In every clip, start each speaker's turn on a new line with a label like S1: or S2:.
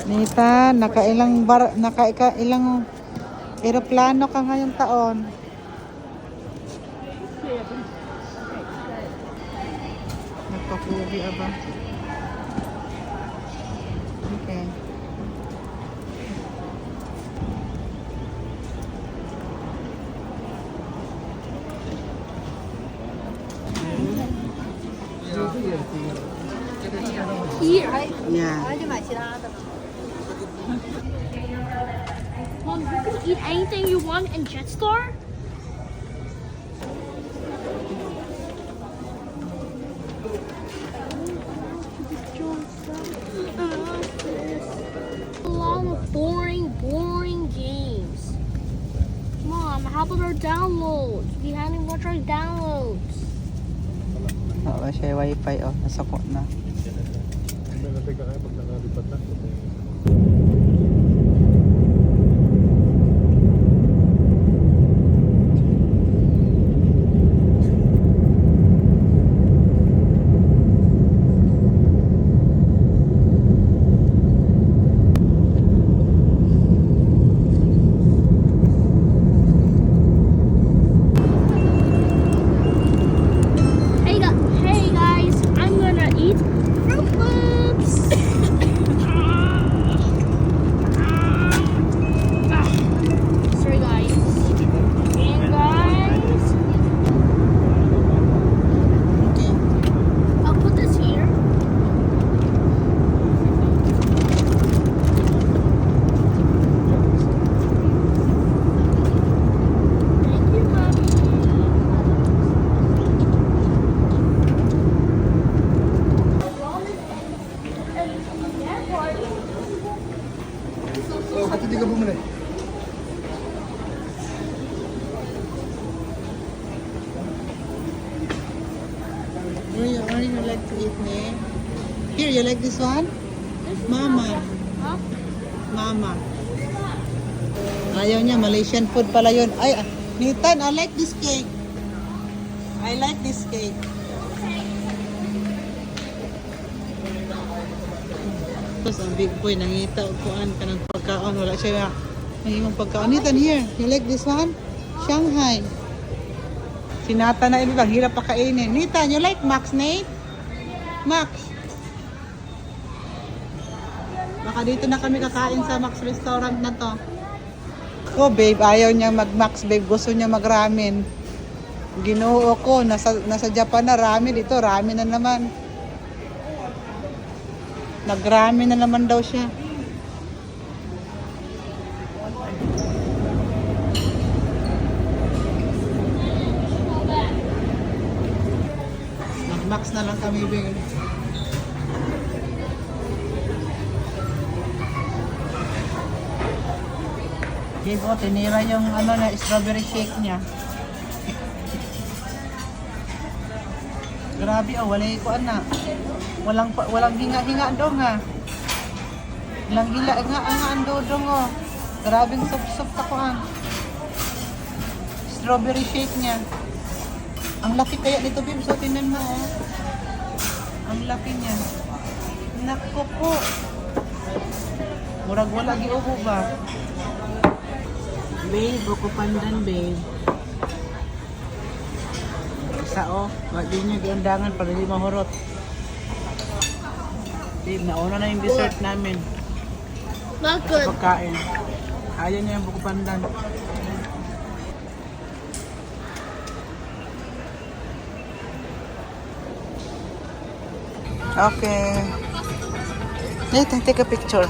S1: Nita, nakailang eroplano ka ngayong taon. Nagpapugi ba? Okay.
S2: Here, right?
S1: Yeah.
S2: Mom, you can eat anything you want in Jetstar? A lot of boring games. Mom, how about our downloads? We haven't watched our downloads.
S1: Oo, siya wifi nasako na.
S2: Hey guys, I'm gonna eat Fruit Loops. Sorry guys. And guys,
S1: Okay.
S2: I'll put this here. Thank you, Mommy.
S3: Ate, di ka bumili.
S1: Where you like to eat, ne? Here, you like this one? Mama.
S2: Huh?
S1: Mama. Ayaw niya, Malaysian food pala yun. Ay, Nathan, I like this cake. I like this cake. Tapos ang big boy, nangita upuan ka ng pagkaon. Wala siya nangimang pagkaon. Nathan, here, you like this one? Shanghai. Sinata na ibig, hirap pa kainin. Nathan, you like Max, Nate? Max. Baka dito na kami kakain sa Max restaurant na to. Ko, babe, ayaw niya mag-Max, babe. Gusto niya mag-ramen. Ginoo ko, nasa Japan na ramen. Dito, ramen na naman. Nag-ramen na naman daw siya. Mag-Max na lang kami, babe. Babe, oh, tinira yung strawberry shake niya. Grabe, oh, walang hinga-hinga dong, ha. Walang hinga-hinga dong, oh. Grabing sup-sup takuan. Strawberry shake niya. Ang laki kaya nito, babe. So, tinan mo, oh. Ang laki niya. Naku po. Murag wala giubo ba? Babe, buko pandan, babe. Sao, wag din niya giundangan para di mahurot. Babe, nauna na yung dessert namin.
S2: Not good.
S1: Pagkain. Ayaw niya yung buko pandan. Okay. Nathan, take a picture.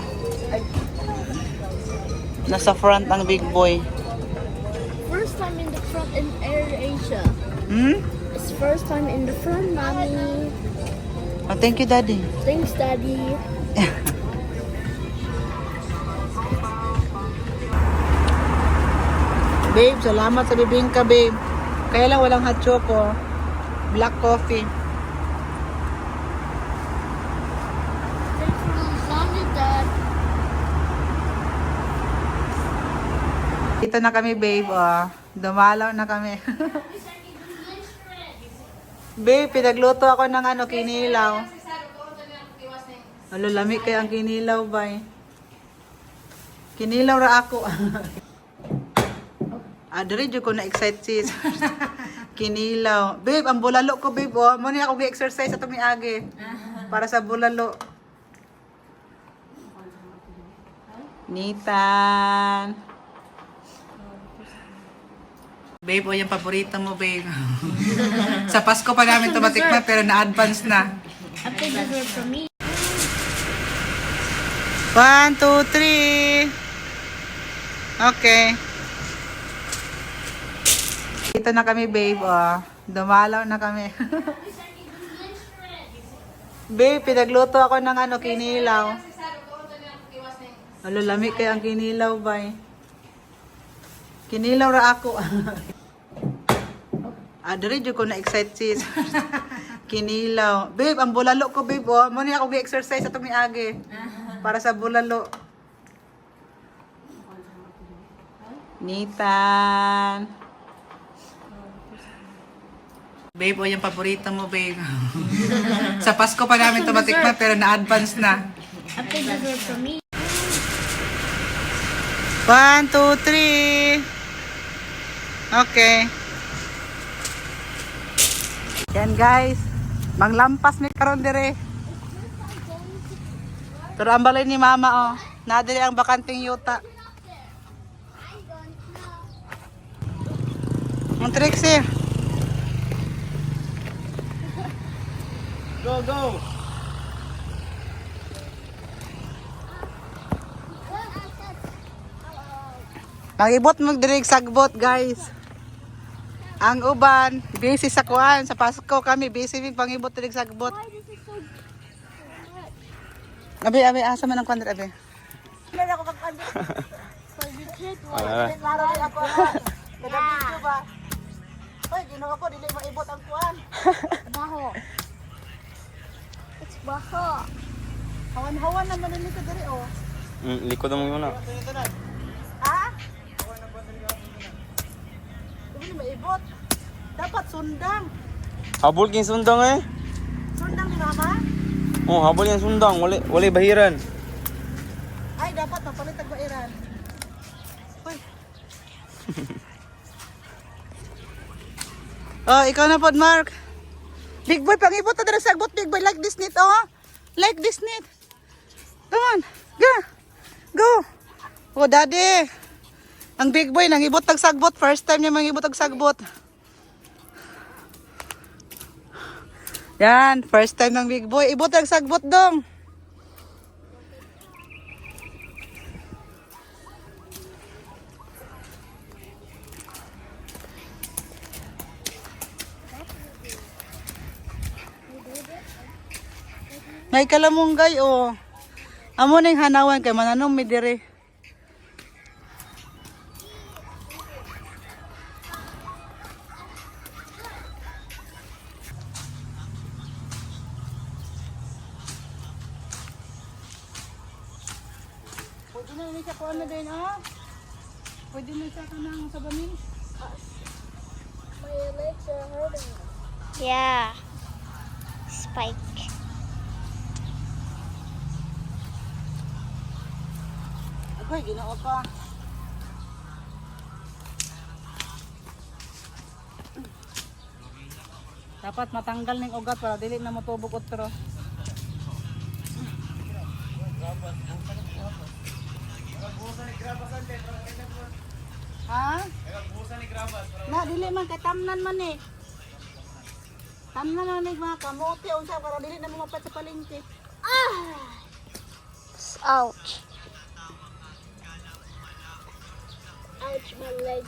S1: Nasa front ang big boy.
S2: First time in the front in AirAsia.
S1: Hmm?
S2: It's first time in the front, Mommy.
S1: Oh, thank you, Daddy.
S2: Thanks, Daddy.
S1: Babe, salamat sa bibingka, babe. Kaya lang walang hot choco. Black coffee.
S2: Thanks for the Zombie, Dad.
S1: Dito na kami, babe. Oh. Dumalaw na kami. Babe, pinagluto ako ng kinilaw. Lami kaya ang kinilaw, bay. Kinilaw ra ako. Diri jud ko na excite sis. Kinilaw. Babe, ang bulalo ko babe oh. Mo ni ako gi-exercise ato miagi. Para sa bulalo. Nitan. Babe, o yung paborito mo, babe. Sa Pasko pa namin ito matikman, pero na-advance na.
S2: A big dessert for me.
S1: 1, 2, 3. Okay. Dito na kami, babe. Oh. Dumalaw na kami. Babe, pinagluto ako ng kinilaw. Lami kayo ang kinilaw, bay. Kinilaw ra ako. Diri jud ko na excite sis. Kinilaw. Babe, ang bulalo ko, babe. Oh. Mo ni ako gi-exercise ato miagi. Para sa bulalo. Nitan. Babe, o yung paborito mo, babe. Sa Pasko pa namin ito matikman, pero na-advance na.
S2: A big dessert for me.
S1: 1, 2, 3. Okay. Yan guys. Manglampas ni karon dire. Pero ang balay ni mama oh. Nadiri ang bakanting yuta. Ang Trixie.
S3: Go, go!
S1: Magibot mo dirig sagbot guys. Ang uban, busy sa kuan. Sa Pasko kami, busy din pangibot dirig sagbot.
S2: Why this is so
S1: Abi, asa man ang kuan abi?
S2: Hindi ako kag-under. So you did
S3: Ah.
S1: Klaro di ako. Kada ba? Hoy, ginawa ko dili maibot ang kuan.
S2: Baho. It's baho.
S1: Hawan-hawan naman nito diri oh.
S3: Likod mo muna.
S1: Ha? Dili maibot. Dapat sundang.
S3: Habol king sundang eh.
S1: Sundang ni mama?
S3: Oh, habol yang sundang. Wala bahiran.
S1: Ay, dapat mapalit ang bairan. Hoy. Oh, ikaw na pod, Mark. Big boy, pangibot na sa sagbot, big boy. Like this knit, oh. Like this knit. Come on. Go. Go. Oh, daddy. Ang big boy, nangibot ang sagbot. First time niya mangibot ang sagbot. Yan, first time ng big boy. Ibot ang sagbot dong. May kalamunggay oh. Amo ning hanawan kay mananong mi dire. Pwede na ni sa kuan na din oh. Pwede na sa kanang sabamin.
S2: My legs are hurting. Yeah. Spike.
S1: Agoy, ginoo pa. Dapat matanggal ning ugat para dili na motubok utro. Ha? Na dili man kay tamnan man eh. Tamnan man mga kamote unsa para dili na mo mapat sa palengke.
S2: Ouch. Ouch, my leg.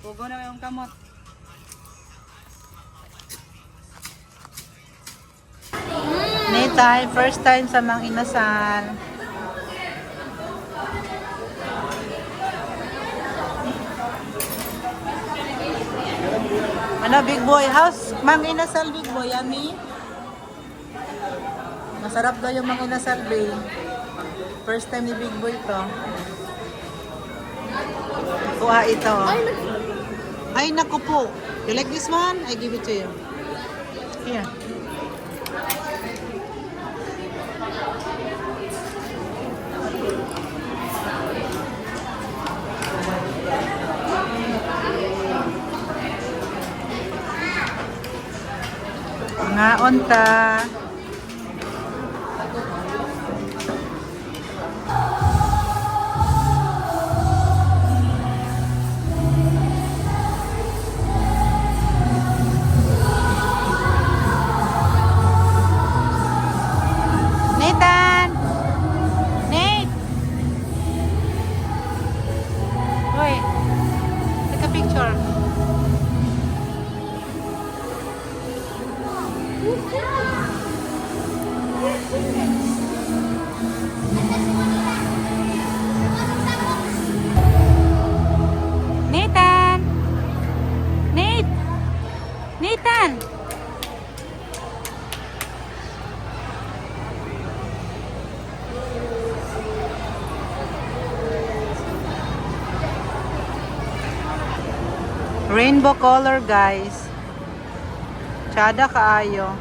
S1: Pugo na yung kamot. Nitay, first time sa Mang Inasal. Ano, big boy? How's Mang Inasal, big boy? Yummy? Masarap daw yung mga inasurvey. First time ni Big Boy to. Kuha ito. Ay, naku po. You like this one? I give it to you. Here. Nga onta. Nathan! Nate! Wait. Take a picture. Nathan! Nate! Nathan! Rainbow color, guys. Tsada kaayo.